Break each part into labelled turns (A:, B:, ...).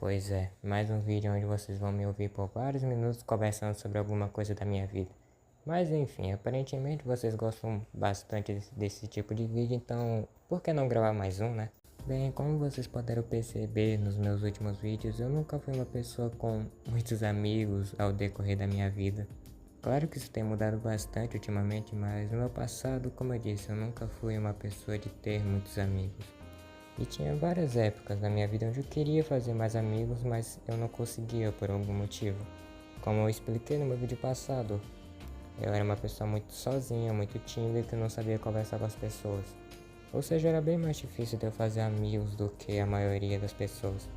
A: Pois é, mais um vídeo onde vocês vão me ouvir por vários minutos conversando sobre alguma coisa da minha vida. Mas enfim, aparentemente vocês gostam bastante desse tipo de vídeo, então por que não gravar mais um, né? Bem, como vocês puderam perceber nos meus últimos vídeos, eu nunca fui uma pessoa com muitos amigos ao decorrer da minha vida. Claro que isso tem mudado bastante ultimamente, mas no meu passado, como eu disse, eu nunca fui uma pessoa de ter muitos amigos. E tinha várias épocas na minha vida onde eu queria fazer mais amigos, mas eu não conseguia por algum motivo. Como eu expliquei no meu vídeo passado, eu era uma pessoa muito sozinha, muito tímida e que não sabia conversar com as pessoas. Ou seja, era bem mais difícil de eu fazer amigos do que a maioria das pessoas.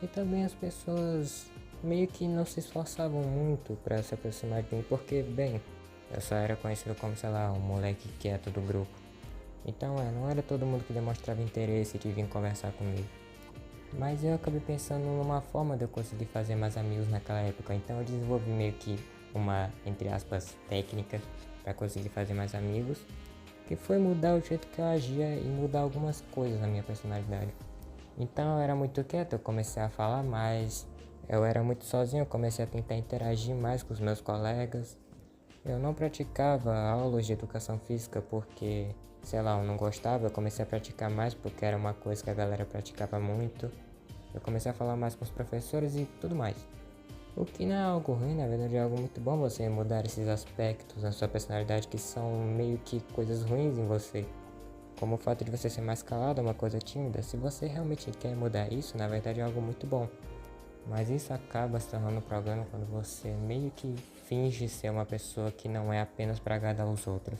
A: E também as pessoas meio que não se esforçavam muito para se aproximar de mim, porque, bem, eu só era conhecido como, sei lá, um moleque quieto do grupo. Então, não era todo mundo que demonstrava interesse de vir conversar comigo. Mas eu acabei pensando numa forma de eu conseguir fazer mais amigos naquela época. Então eu desenvolvi meio que uma, entre aspas, técnica para conseguir fazer mais amigos, que foi mudar o jeito que eu agia e mudar algumas coisas na minha personalidade. Então eu era muito quieto, eu comecei a falar mais. Eu era muito sozinho, eu comecei a tentar interagir mais com os meus colegas. Eu não praticava aulas de educação física porque, sei lá, eu não gostava. Eu comecei a praticar mais porque era uma coisa que a galera praticava muito. Eu comecei a falar mais com os professores e tudo mais. O que não é algo ruim, na verdade é algo muito bom você mudar esses aspectos na sua personalidade que são meio que coisas ruins em você. Como o fato de você ser mais calado, uma coisa tímida. Se você realmente quer mudar isso, na verdade é algo muito bom. Mas isso acaba se tornando um problema quando você meio que finge ser uma pessoa que não é apenas para agradar os outros.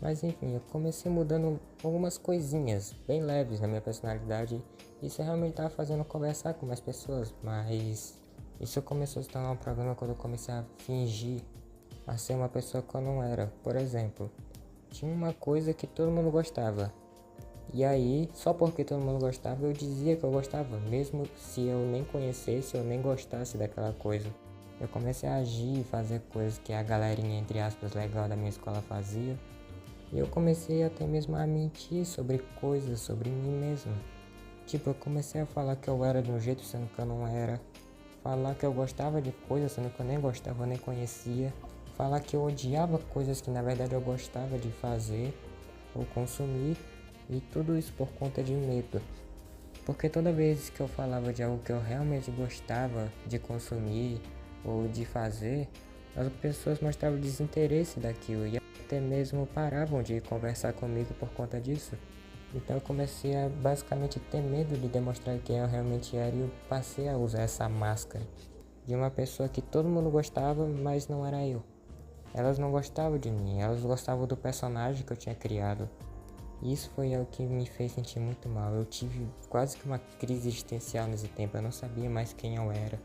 A: Mas enfim, eu comecei mudando algumas coisinhas bem leves na minha personalidade. Isso realmente estava fazendo conversar com mais pessoas, mas isso começou a se tornar um problema quando eu comecei a fingir a ser uma pessoa que eu não era. Por exemplo, tinha uma coisa que todo mundo gostava. E aí, só porque todo mundo gostava, eu dizia que eu gostava, mesmo se eu nem conhecesse ou nem gostasse daquela coisa. Eu comecei a agir e fazer coisas que a galerinha, entre aspas, legal da minha escola fazia. E eu comecei até mesmo a mentir sobre coisas, sobre mim mesmo. Tipo, eu comecei a falar que eu era de um jeito sendo que eu não era. Falar que eu gostava de coisas sendo que eu nem gostava, nem conhecia. Falar que eu odiava coisas que na verdade eu gostava de fazer ou consumir. E tudo isso por conta de medo. Porque toda vez que eu falava de algo que eu realmente gostava de consumir ou de fazer, as pessoas mostravam desinteresse daquilo e até mesmo paravam de conversar comigo por conta disso. Então eu comecei a basicamente ter medo de demonstrar quem eu realmente era e eu passei a usar essa máscara de uma pessoa que todo mundo gostava, mas não era eu. Elas não gostavam de mim, elas gostavam do personagem que eu tinha criado. E isso foi o que me fez sentir muito mal. Eu tive quase que uma crise existencial nesse tempo. Eu não sabia mais quem eu era.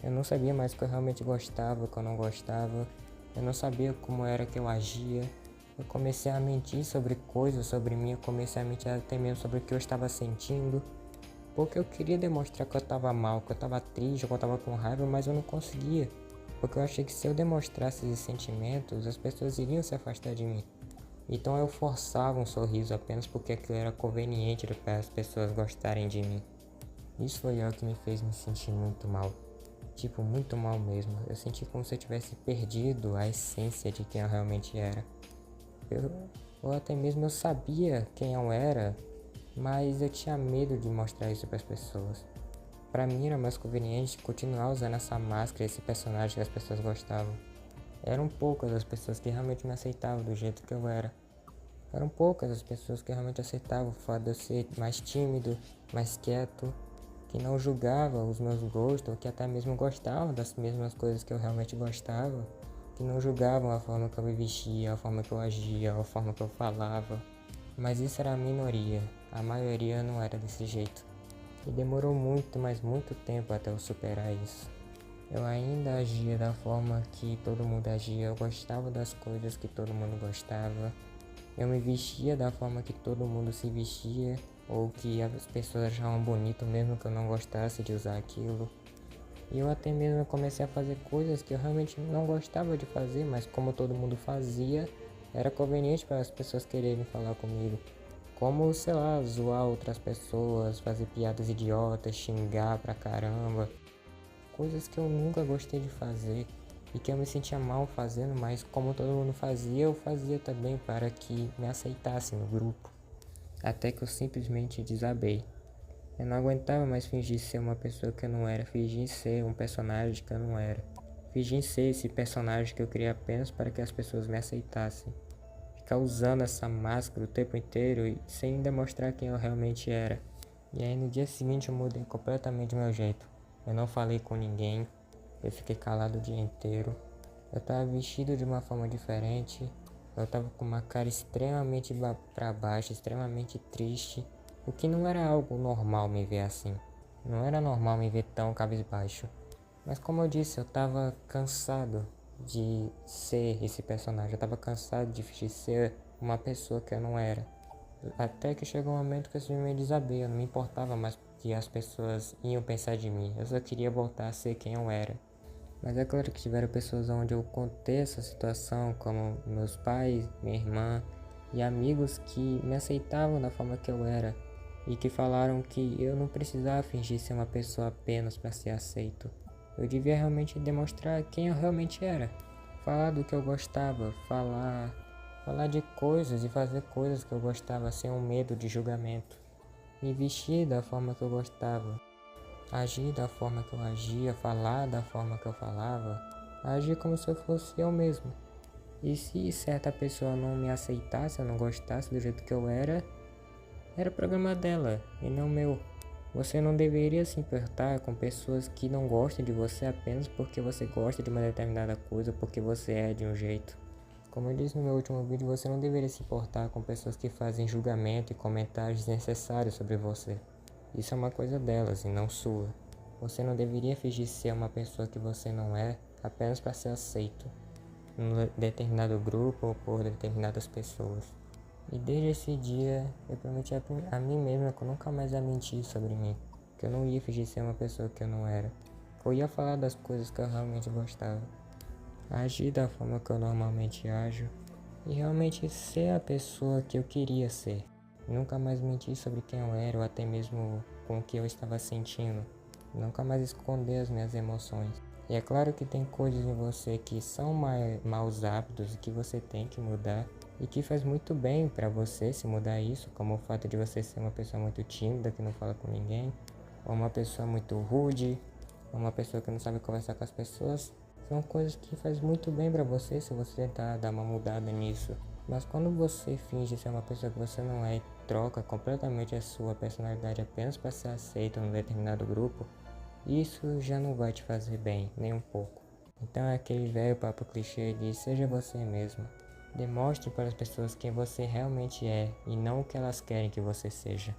A: Eu não sabia mais o que eu realmente gostava, o que eu não gostava. Eu não sabia como era que eu agia. Eu comecei a mentir sobre coisas, sobre mim. Eu comecei a mentir até mesmo sobre o que eu estava sentindo. Porque eu queria demonstrar que eu estava mal, que eu estava triste, que eu estava com raiva, mas eu não conseguia. Porque eu achei que se eu demonstrasse esses sentimentos, as pessoas iriam se afastar de mim. Então eu forçava um sorriso apenas porque aquilo era conveniente para as pessoas gostarem de mim. Isso foi algo que me fez me sentir muito mal. Tipo, muito mal mesmo. Eu senti como se eu tivesse perdido a essência de quem eu realmente era. Eu, ou até mesmo eu sabia quem eu era, mas eu tinha medo de mostrar isso para as pessoas. Para mim era mais conveniente continuar usando essa máscara, esse personagem que as pessoas gostavam. Eram poucas as pessoas que realmente me aceitavam do jeito que eu era. Eram poucas as pessoas que realmente aceitavam o fato de eu ser mais tímido, mais quieto, que não julgava os meus gostos, ou que até mesmo gostavam das mesmas coisas que eu realmente gostava, que não julgavam a forma que eu me vestia, a forma que eu agia, a forma que eu falava. Mas isso era a minoria, a maioria não era desse jeito. E demorou muito, mas muito tempo até eu superar isso. Eu ainda agia da forma que todo mundo agia, eu gostava das coisas que todo mundo gostava. Eu me vestia da forma que todo mundo se vestia, ou que as pessoas achavam bonito mesmo que eu não gostasse de usar aquilo. E eu até mesmo comecei a fazer coisas que eu realmente não gostava de fazer, mas como todo mundo fazia, era conveniente para as pessoas quererem falar comigo. Como, sei lá, zoar outras pessoas, fazer piadas idiotas, xingar pra caramba. Coisas que eu nunca gostei de fazer e que eu me sentia mal fazendo, mas como todo mundo fazia, eu fazia também para que me aceitassem no grupo. Até que eu simplesmente desabei. Eu não aguentava mais fingir ser uma pessoa que eu não era, fingir ser um personagem que eu não era. Fingir ser esse personagem que eu criei apenas para que as pessoas me aceitassem. Ficar usando essa máscara o tempo inteiro e sem demonstrar quem eu realmente era. E aí no dia seguinte eu mudei completamente meu jeito. Eu não falei com ninguém, eu fiquei calado o dia inteiro. Eu tava vestido de uma forma diferente. Eu tava com uma cara extremamente pra baixo, extremamente triste. O que não era algo normal me ver assim. Não era normal me ver tão cabisbaixo. Mas como eu disse, eu tava cansado de ser esse personagem. Eu tava cansado de fingir ser uma pessoa que eu não era. Até que chegou um momento que eu simplesmente desabei. Eu não me importava mais o que as pessoas iam pensar de mim. Eu só queria voltar a ser quem eu era. Mas é claro que tiveram pessoas onde eu contei essa situação, como meus pais, minha irmã e amigos que me aceitavam da forma que eu era e que falaram que eu não precisava fingir ser uma pessoa apenas para ser aceito. Eu devia realmente demonstrar quem eu realmente era, falar do que eu gostava, falar de coisas e fazer coisas que eu gostava sem um medo de julgamento, me vestir da forma que eu gostava. Agir da forma que eu agia, falar da forma que eu falava, agir como se eu fosse eu mesmo. E se certa pessoa não me aceitasse, ou não gostasse do jeito que eu era problema dela e não meu. Você não deveria se importar com pessoas que não gostam de você apenas porque você gosta de uma determinada coisa, porque você é de um jeito. Como eu disse no meu último vídeo, você não deveria se importar com pessoas que fazem julgamento e comentários desnecessários sobre você. Isso é uma coisa delas e não sua. Você não deveria fingir ser uma pessoa que você não é apenas para ser aceito em determinado grupo ou por determinadas pessoas. E desde esse dia eu prometi a mim mesma que eu nunca mais ia mentir sobre mim, que eu não ia fingir ser uma pessoa que eu não era, que eu ia falar das coisas que eu realmente gostava, agir da forma que eu normalmente ajo e realmente ser a pessoa que eu queria ser. Nunca mais mentir sobre quem eu era ou até mesmo com o que eu estava sentindo. Nunca mais esconder as minhas emoções. E é claro que tem coisas em você que são maus hábitos e que você tem que mudar. E que faz muito bem pra você se mudar isso, como o fato de você ser uma pessoa muito tímida, que não fala com ninguém. Ou uma pessoa muito rude, ou uma pessoa que não sabe conversar com as pessoas. São coisas que faz muito bem pra você se você tentar dar uma mudada nisso. Mas quando você finge ser uma pessoa que você não é e troca completamente a sua personalidade apenas para ser aceito num determinado grupo, isso já não vai te fazer bem, nem um pouco. Então é aquele velho papo clichê de seja você mesmo. Demonstre para as pessoas quem você realmente é e não o que elas querem que você seja.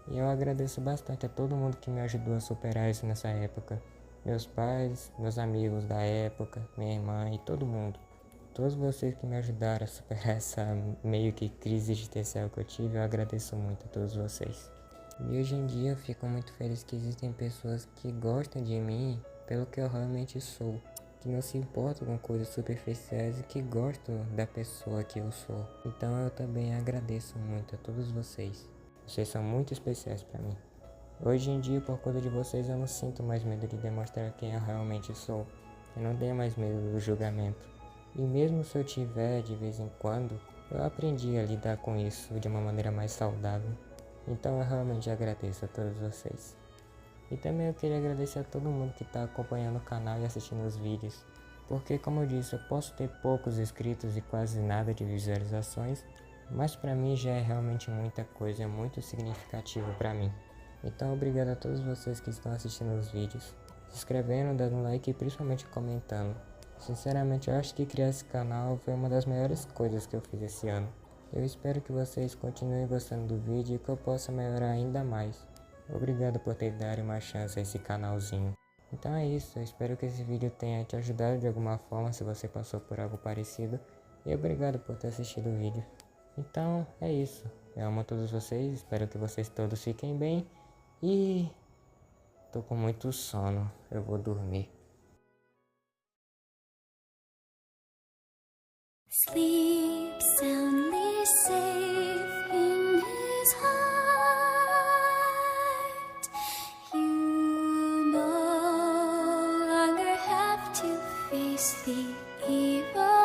A: E eu agradeço bastante a todo mundo que me ajudou a superar isso nessa época. Meus pais, meus amigos da época, minha irmã e todo mundo. Todos vocês que me ajudaram a superar essa meio que crise existencial que eu tive, eu agradeço muito a todos vocês. E hoje em dia eu fico muito feliz que existem pessoas que gostam de mim pelo que eu realmente sou, que não se importam com coisas superficiais e que gostam da pessoa que eu sou. Então eu também agradeço muito a todos vocês. Vocês são muito especiais para mim. Hoje em dia, por conta de vocês, eu não sinto mais medo de demonstrar quem eu realmente sou. Eu não tenho mais medo do julgamento. E mesmo se eu tiver de vez em quando, eu aprendi a lidar com isso de uma maneira mais saudável. Então eu realmente agradeço a todos vocês. E também eu queria agradecer a todo mundo que está acompanhando o canal e assistindo os vídeos. Porque como eu disse, eu posso ter poucos inscritos e quase nada de visualizações, mas para mim já é realmente muita coisa, é muito significativo para mim. Então obrigado a todos vocês que estão assistindo os vídeos, se inscrevendo, dando like e principalmente comentando. Sinceramente, eu acho que criar esse canal foi uma das melhores coisas que eu fiz esse ano. Eu espero que vocês continuem gostando do vídeo e que eu possa melhorar ainda mais. Obrigado por ter dado uma chance a esse canalzinho. Então é isso, eu espero que esse vídeo tenha te ajudado de alguma forma se você passou por algo parecido. E obrigado por ter assistido o vídeo. Então é isso, eu amo a todos vocês, espero que vocês todos fiquem bem. E tô com muito sono, eu vou dormir.
B: Sleep soundly safe in face the evil